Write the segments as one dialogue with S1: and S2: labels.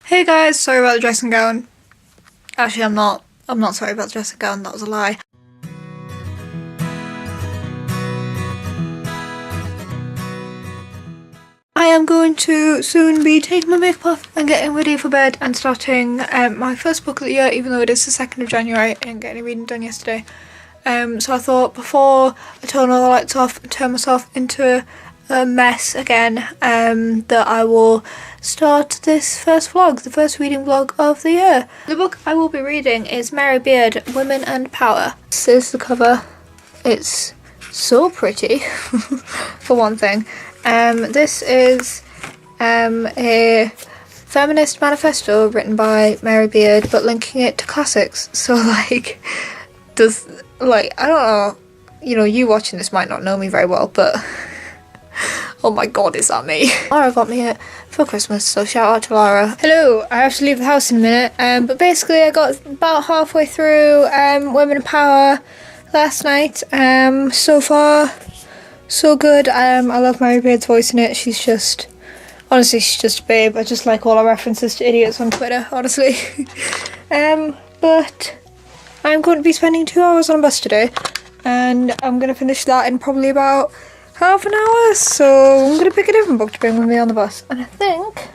S1: Hey guys, sorry about the dressing gown. Actually, I'm not sorry about the dressing gown, that was a lie. I am going to soon be taking my makeup off and getting ready for bed and starting my first book of the year, even though it is the 2nd of January. I didn't get any reading done yesterday. So I thought before I turn all the lights off and turn myself into a mess again, that I will start this first vlog, the first reading vlog of the year. The book I will be reading is Mary Beard, Women and Power. This is the cover. It's so pretty, for one thing. This is a feminist manifesto written by Mary Beard, but linking it to classics. So I don't know, you watching this might not know me very well, but oh my god, is that me? Lara got me it for Christmas, so shout out to Lara. Hello, I have to leave the house in a minute, but basically I got about halfway through Women in Power last night. So far, so good. I love Mary Beard's voice in it. She's just a babe. I just like all our references to idiots on Twitter, honestly. But I'm going to be spending 2 hours on a bus today, and I'm going to finish that in probably about half an hour, so I'm going to pick a different book to bring with me on the bus, and I think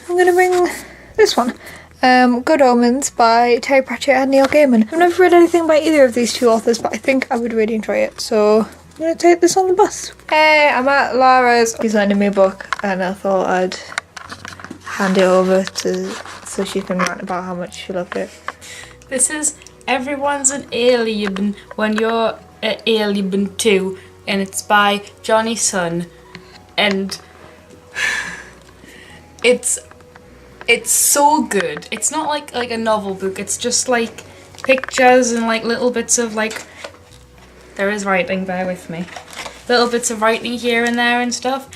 S1: I'm going to bring this one, Good Omens by Terry Pratchett and Neil Gaiman. I've never read anything by either of these two authors, but I think I would really enjoy it, so I'm going to take this on the bus. Hey, I'm at Lara's. She's lending me a book, and I thought I'd hand it over so she can rant about how much she loved it.
S2: This is Everyone's an Alien When You're an Alien Too, and it's by Johnny Sun, and it's so good. It's not like a novel book, it's just like pictures and like little bits of like, there is writing, bear with me, little bits of writing here and there and stuff.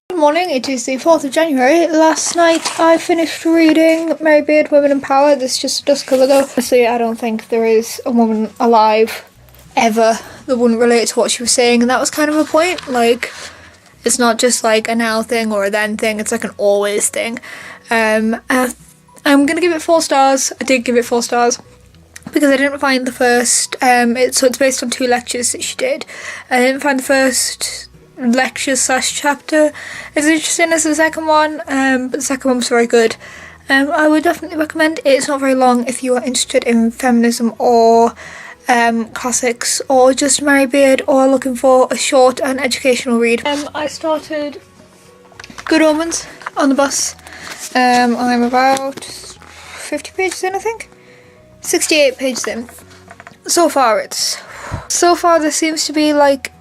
S1: Good morning, it is the 4th of January. Last night I finished reading Mary Beard, Women in Power. This is just a dust cover though. Honestly, I don't think there is a woman alive ever that wouldn't relate to what she was saying, and that was kind of a point. Like, it's not just like a now thing or a then thing, it's like an always thing. I'm gonna give it 4 stars. I did give it 4 stars because I didn't find the first, so it's based on 2 lectures that she did. I didn't find the first lecture/chapter as interesting as the second one, but the second one was very good. I would definitely recommend it. It's not very long if you are interested in feminism or classics or just Mary Beard or looking for a short and educational read. I started Good Omens on the bus. I'm about 50 pages in, I think. 68 pages in. So far there seems to be like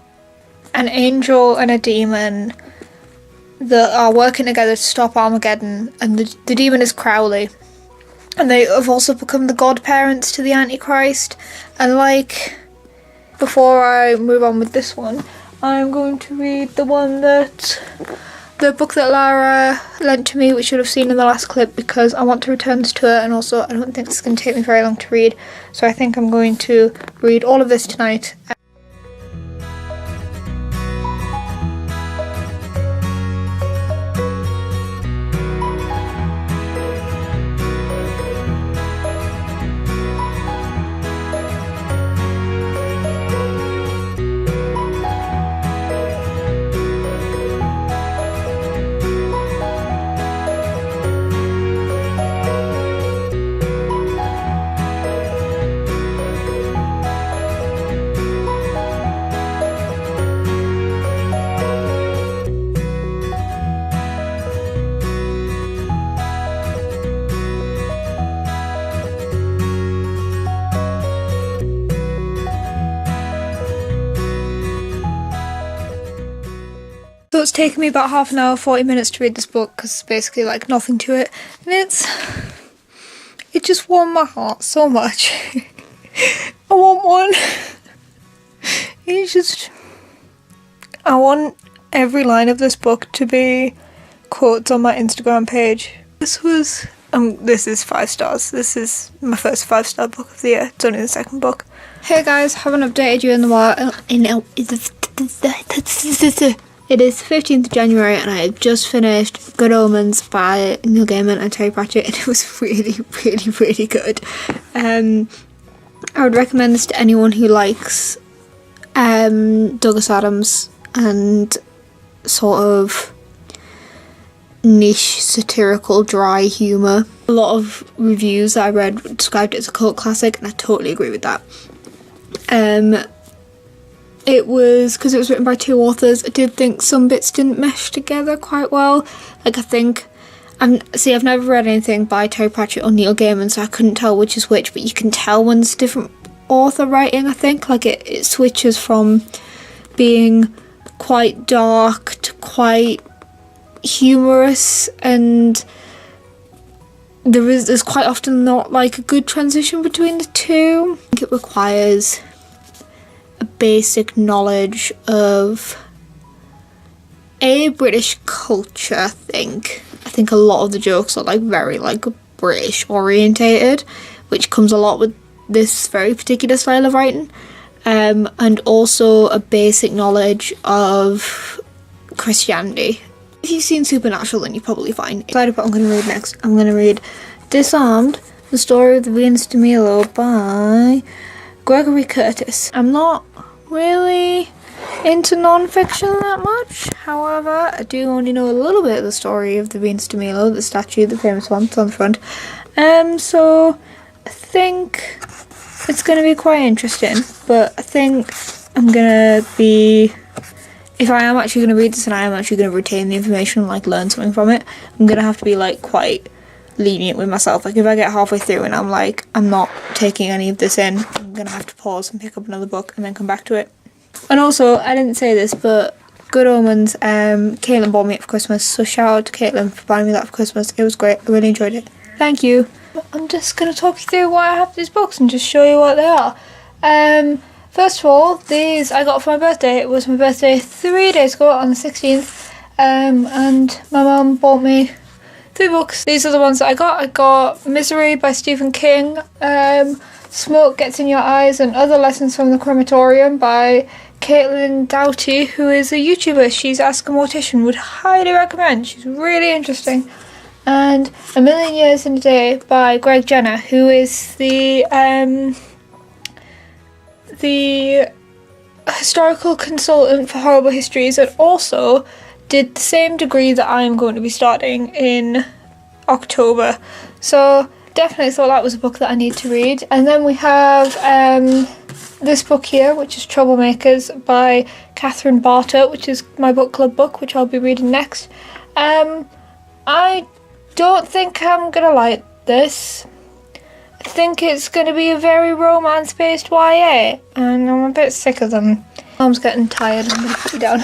S1: an angel and a demon that are working together to stop Armageddon, and the demon is Crowley, and they have also become the godparents to the Antichrist. And like, before I move on with this one, I'm going to read the book that Lara lent to me, which you'll have seen in the last clip, because I want to return this to her, and also I don't think it's going to take me very long to read, so I think I'm going to read all of this tonight. So it's taken me about half an hour, 40 minutes to read this book, because it's basically like nothing to it, and it just warmed my heart so much. I want one. I want every line of this book to be quotes on my Instagram page. This was This is 5 stars. This is my first 5-star book of the year. It's only the second book. Hey guys, haven't updated you in the while. It is 15th of January and I have just finished Good Omens by Neil Gaiman and Terry Pratchett, and it was really, really, really good. I would recommend this to anyone who likes Douglas Adams and sort of niche, satirical, dry humour. A lot of reviews that I read described it as a cult classic, and I totally agree with that. It was, because it was written by 2 authors, I did think some bits didn't mesh together quite well. Like, I think, I've never read anything by Terry Pratchett or Neil Gaiman, so I couldn't tell which is which, but you can tell when it's different author writing, I think. Like, it switches from being quite dark to quite humorous, and there's quite often not like a good transition between the two. I think it requires a basic knowledge of British culture. I think a lot of the jokes are like very like British orientated, which comes a lot with this very particular style of writing, and also a basic knowledge of Christianity. If you've seen Supernatural, then you're probably fine. Decided what I'm going to read next. I'm going to read Disarmed, the story of the Venus de Milo by Gregory Curtis. I'm not really into non-fiction that much. However, I do only know a little bit of the story of the Venus de Milo, the statue, the famous one, it's on the front. So I think it's going to be quite interesting, but I think I'm going to be... If I am actually going to read this and I am actually going to retain the information and like learn something from it, I'm going to have to be like quite lenient with myself. Like if I get halfway through and I'm like, I'm not taking any of this in, I'm going to have to pause and pick up another book and then come back to it. And also, I didn't say this, but Good Omens, Caitlin bought me it for Christmas, so shout out to Caitlin for buying me that for Christmas. It was great, I really enjoyed it. Thank you. I'm just going to talk you through why I have these books and just show you what they are. First of all, these I got for my birthday. It was my birthday 3 days ago on the 16th, and my mum bought me 3 books. These are the ones that I got. I got Misery by Stephen King, Smoke Gets in Your Eyes and Other Lessons from the Crematorium by Caitlin Doughty, who is a YouTuber. She's Ask a Mortician, would highly recommend. She's really interesting. And A Million Years in a Day by Greg Jenner, who is the historical consultant for Horrible Histories, and also did the same degree that I'm going to be starting in October. So definitely thought that was a book that I need to read. And then we have this book here, which is Troublemakers by Catherine Barter, which is my book club book, which I'll be reading next. I don't think I'm gonna like this. I think it's going to be a very romance-based YA, and I'm a bit sick of them. Mom's getting tired, I'm going to put you down.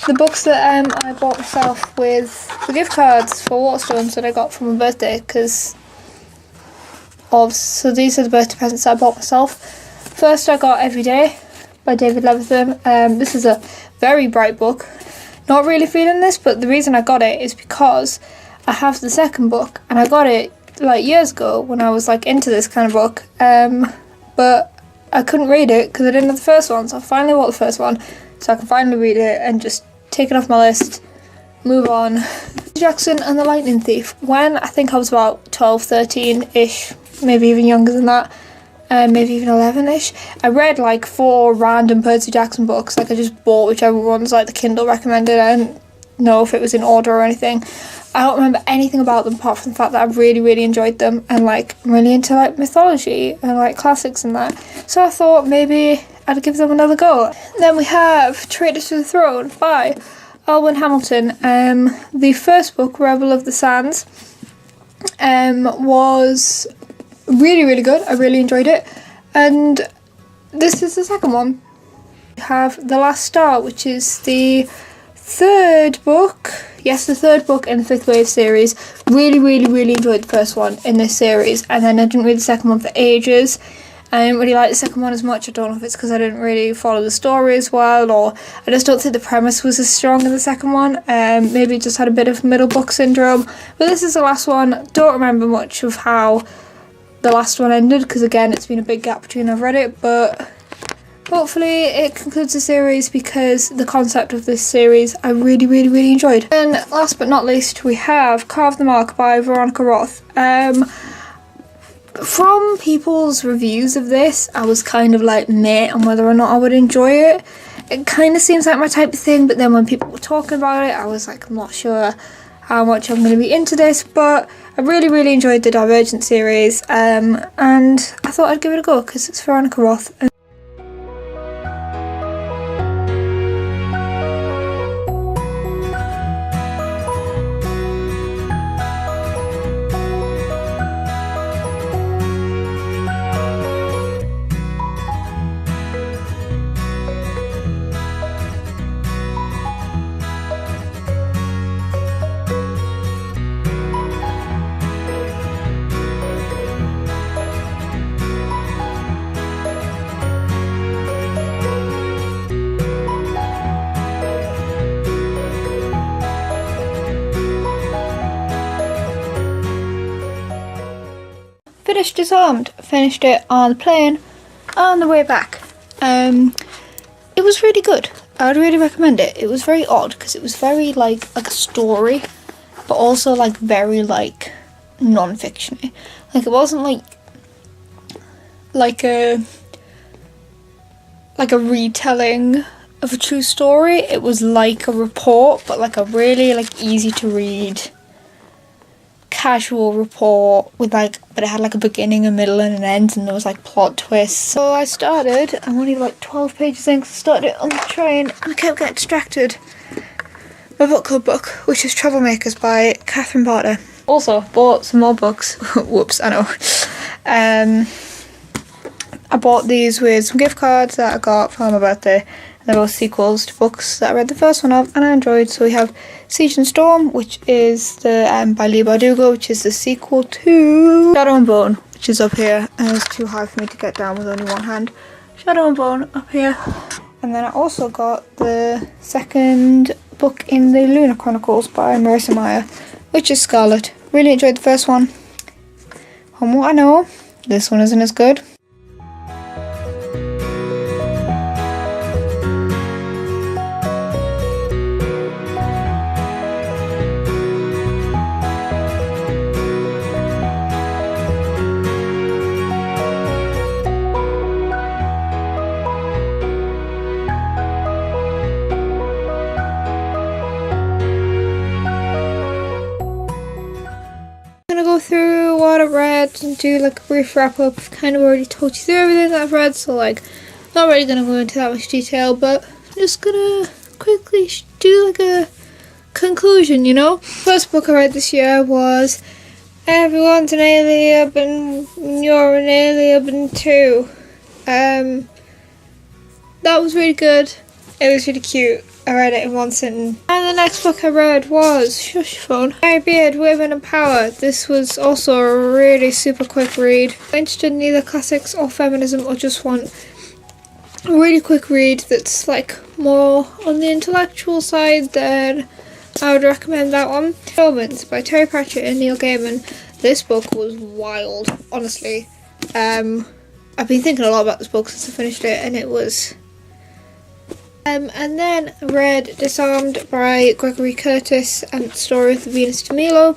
S1: The books that I bought myself with the gift cards for Waterstones that I got for my birthday, so these are the birthday presents that I bought myself. First I got Every Day by David Levithan. This is a very bright book. Not really feeling this, but the reason I got it is because I have the second book, and I got it like years ago when I was like into this kind of book, but I couldn't read it because I didn't have the first one, so I finally bought the first one so I can finally read it and just take it off my list, move on. Jackson and the Lightning Thief. When I think I was about 12, 13-ish, maybe even younger than that, maybe even 11-ish, I read like 4 random Percy Jackson books. Like I just bought whichever ones like the Kindle recommended. I didn't know if it was in order or anything. I don't remember anything about them apart from the fact that I really, really enjoyed them, and like I'm really into like mythology and like classics and that. So I thought maybe I'd give them another go. Then we have Traitors to the Throne by Alwyn Hamilton. The first book, Rebel of the Sands, was really, really good. I really enjoyed it. And this is the second one. We have The Last Star, which is the third book. Yes, the third book in the Fifth Wave series. Really, really, really enjoyed the first one in this series, and then I didn't read the second one for ages. I didn't really like the second one as much. I don't know if it's because I didn't really follow the story as well, or I just don't think the premise was as strong in the second one. Maybe it just had a bit of middle book syndrome. But this is the last one. Don't remember much of how the last one ended, because again, it's been a big gap between I've read it, but hopefully it concludes the series, because the concept of this series I really, really, really enjoyed. And last but not least, we have Carve the Mark by Veronica Roth. From people's reviews of this, I was kind of like meh on whether or not I would enjoy it. It kind of seems like my type of thing, but then when people were talking about it, I was like, I'm not sure how much I'm going to be into this, but I really, really enjoyed the Divergent series, and I thought I'd give it a go because it's Veronica Roth. Finished Disarmed. Finished it on the plane on the way back. It was really good. I would really recommend it. It was very odd because it was very like a story, but also like very like non-fictiony. Like it wasn't like a retelling of a true story. It was like a report, but like a really like easy to read casual report with like, but it had like a beginning, a middle and an end, and there was like plot twists. So I started, I'm only like 12 pages in because I started it on the train and I kept getting distracted. My book club book, which is Troublemakers by Catherine Barter. Also bought some more books. Whoops, I know. I bought these with some gift cards that I got for my birthday. They're both sequels to books that I read the first one of and I enjoyed. So we have Siege and Storm, which is the by Leigh Bardugo, which is the sequel to Shadow and Bone, which is up here, and it's too high for me to get down with only one hand. Shadow and Bone up here. And then I also got the second book in the Lunar Chronicles by Marissa Meyer, which is Scarlet. Really enjoyed the first one. From what I know, this one isn't as good. Through what I've read and do like a brief wrap up. I've kind of already told you through everything that I've read, so like not really gonna go into that much detail, but I'm just gonna quickly do like a conclusion, you know. First book I read this year was Everyone's an Alien and You're an Alien too. That was really good. It was really cute. I read it in one sitting. And the next book I read was Shush Phone. Mary Beard, Women and Power. This was also a really super quick read. If you're interested in either classics or feminism, or just want a really quick read that's like more on the intellectual side, then I would recommend that one. Omens by Terry Pratchett and Neil Gaiman. This book was wild, honestly. I've been thinking a lot about this book since I finished it, and it was... and then read Disarmed by Gregory Curtis and the Story of the Venus de Milo,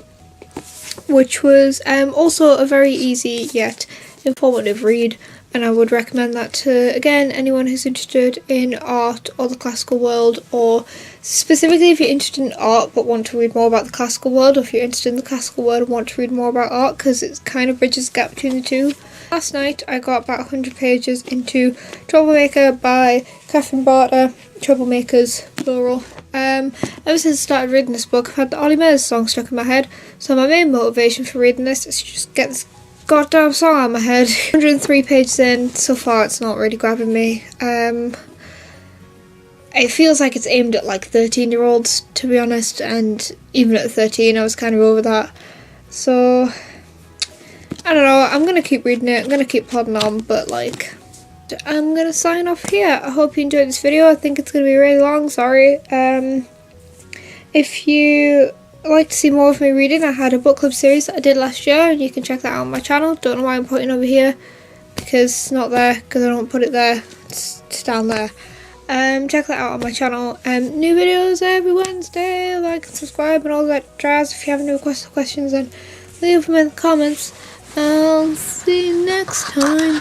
S1: which was also a very easy yet informative read, and I would recommend that to, again, anyone who's interested in art or the classical world, or specifically if you're interested in art but want to read more about the classical world, or if you're interested in the classical world and want to read more about art, because it kind of bridges the gap between the two. Last night I got about 100 pages into Troublemaker by Catherine Barter, Troublemakers, plural. Ever since I started reading this book, I've had the Ollie Murs song stuck in my head, so my main motivation for reading this is to just get this goddamn song out of my head. 103 pages in, so far it's not really grabbing me. It feels like it's aimed at like 13-year-olds, to be honest, and even at 13 I was kind of over that. So I don't know, I'm gonna keep reading it, I'm gonna keep plodding on, but like, I'm gonna sign off here. I hope you enjoyed this video. I think it's gonna be really long, sorry. If you like to see more of me reading, I had a book club series that I did last year, and you can check that out on my channel. Don't know why I'm putting it over here, because it's not there, because I don't put it there, it's down there. Check that out on my channel. New videos every Wednesday. Like and subscribe and all that jazz. If you have any requests or questions, then leave them in the comments. I'll see you next time.